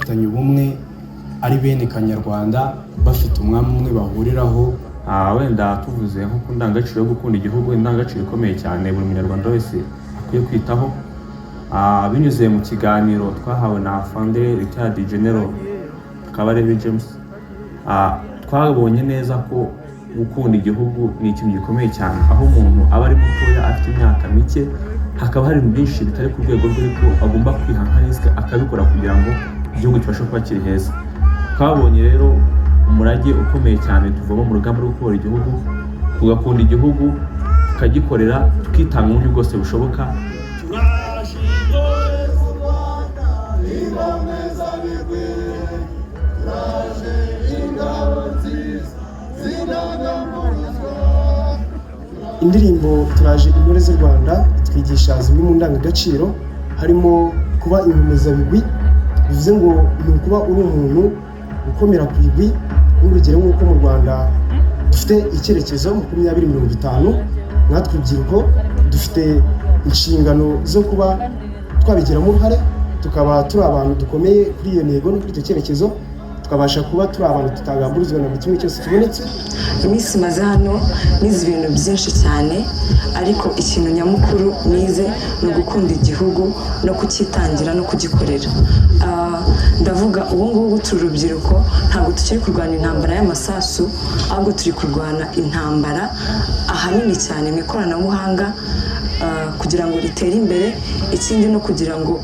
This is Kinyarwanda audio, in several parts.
bafitanye ubumwe ari bene Kanyarwanda bafite umwami umwe bahuriraho. Wenda tuvuze nko ku ndangagaciro yo gukunda igihugu, indangagaciro ikomeye cyane buri munyarwanda wese akwiye kwitaho. Binyuze mu kiganiro twahawe na Founder Retired General Kabarebe James, twabonye neza ko gukunda igihugu ni ikintu gikomeye cyane, aho umuntu aba ari mutoya afite imyaka mike, hakaba hari byinshi bitari ku rwego rw'uko agomba kwihanganisha akabikora kugira ngo igihugu kibashe kuba kiri heza. Twabonye rero umurage ukomeye cyane tuvamo mu rugamba rwo kubora igihugu, tugakunda igihugu, tukagikorera, tukitanga mu buryo bwose bushoboka. Indirimbo Turaje Intore z'u Rwanda twigisha zimwe mu ndangagaciro, harimo kuba inkomezabigwi, bivuze ngo ni ukuba uri umuntu ukomera ku igwi. Urugero nk'uko mu Rwanda dufite icyerekezo 2050, natwe urubyiruko dufite inshingano zo kuba twabigiramo uruhare, tukaba turi abantu dukomeye kuri iyo ntego no kuri icyo cyerekezo, tukabasha kuba turi abantu tutagamburizwa na buri kimwe cyose kibonetse. Iminsi maze hano nize ibintu byinshi cyane, ariko ikintu nyamukuru nize ni ugukunda igihugu no kucyitangira no kugikorera. Ndavuga ubu ngubu turi urubyiruko, ntabwo tukiri kurwana intambara y'amasasu, ahubwo turi kurwana intambara ahanini cyane mu ikoranabuhanga, kugira ngo ritere imbere, ikindi no kugira ngo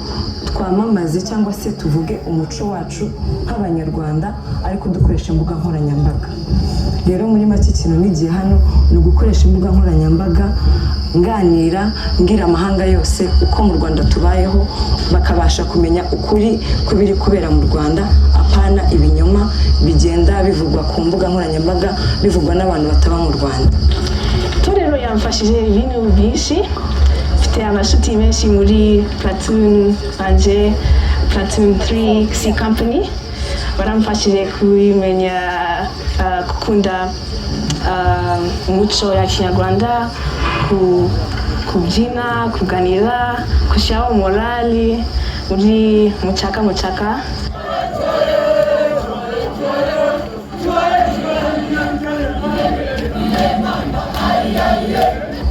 twamamaze cyangwa se tuvuge umuco wacu nk'abanyarwanda, ariko dukoresha imbuga nkoranyambaga. Rero muri make ikintu nigiye hano ni ugukoresha imbuga nkoranyambaga, nganira mbwira amahanga yose uko mu Rwanda tubayeho, bakabasha kumenya ukuri kubiri kubera mu Rwanda, apana ibinyoma bigenda bivugwa ku mbuga nkoranyambaga, bivugwa n'abantu bataba mu Rwanda. Itorero yamfashije ibintu byinshi, mfite abashuti benshi muri Platoon anje, Platoon 3 C Company, baramfashije kumenya gukunda umuco ya Kinyarwanda, kubyina, kuganira, gushyiraho morali muri mucaka.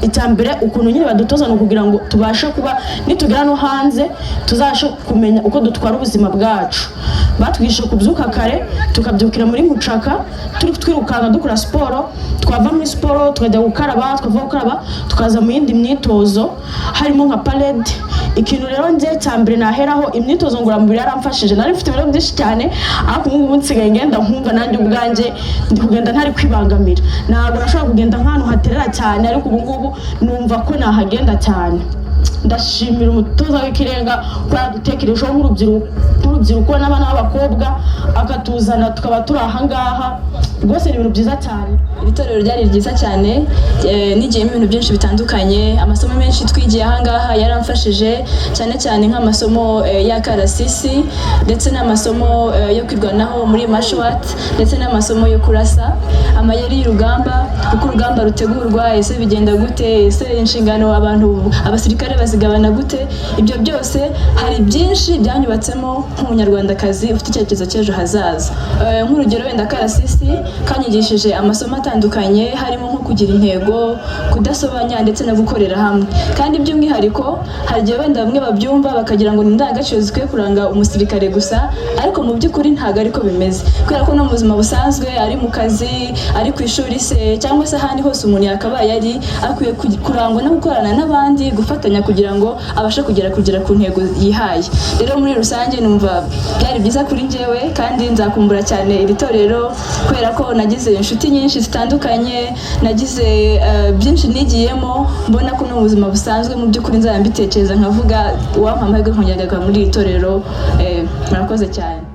Itambere ukuntu nyine badutoza no kugira ngo tubashe kuba nitugera no hanze tuzashe kumenya uko dutwara ubuzima bwacu. Batwigisha kubyuka kare, tukabyukira muri mucaka, turi twirukanga dukora siporo, twava muri siporo tukajya gukaraba, tukaza mu yindi myitozo harimo nka parade. Ikintu rero ngiye cyambere naheraho imyitozo ngororamubiri yaramfashije. Nari mfite ibiro byinshi cyane, ariko ubu nsigaye ngenda nkumva nanjye ubwanjye ndi kugenda ntari kwibangamira. Ntabwo nashobora kugenda nk'ahantu haterera cyane, ariko ubu ngubu numva ko nahagenda cyane. Ndashimira umutoza w'ikirenga ko yadutekerejeho nk'urubyiruko n'abana b'abakobwa, akatuzana tukaba turi ahangaha. Rwose ni ibintu byiza cyane. Iri torero ryari ryiza cyane, nigiyemo ibintu byinshi bitandukanye. Amasomo menshi twigiye ahangaha yaramfashije, cyane cyane nk'amasomo y'akarasisi, ndetse n'amasomo yo kwirwanaho muri martial arts, ndetse n'amasomo yo kurasa, amayeri y'urugamba, uko urugamba rutegurwa, ese bigenda gute, ese inshingano abasirikare bazigabana gute. Ibyo byose hari byinshi byanyubatsemo nk'umunyarwandakazi ufite icyerekezo cy'ejo hazaza. Nk'urugero wenda akarasisi kanyigishije amasomo atandukanye, harimo nko kugira intego, kudasobanya, ndetse no gukorera hamwe. Kandi by'umwihariko hari igihe wenda bamwe babyumva bakagira ngo ni indangagaciro zikwiye kuranga umusirikare gusa, ariko mu by'ukuri ntabwo ariko bimeze, kubera ko no mu buzima busanzwe, ari mu kazi, ari ku ishuri se, cyangwa se ahandi hose umuntu yakabaye ari, akwiye kurangwa no gukorana n'abandi, gufatanya kugira ngo abashe kugera ku ntego yihaye. Rero muri rusange numva byari byiza kuri njyewe, kandi nzakumbura cyane iri torero, kubera ko nagize inshuti nyinshi zitandukanye, nagize byinshi nigiyemo, mbona ko no mu buzima busanzwe mu by'ukuri nzaba mbitekereza nkavuga uwampa amahirwe nkongera muri iri torero. Murakoze cyane.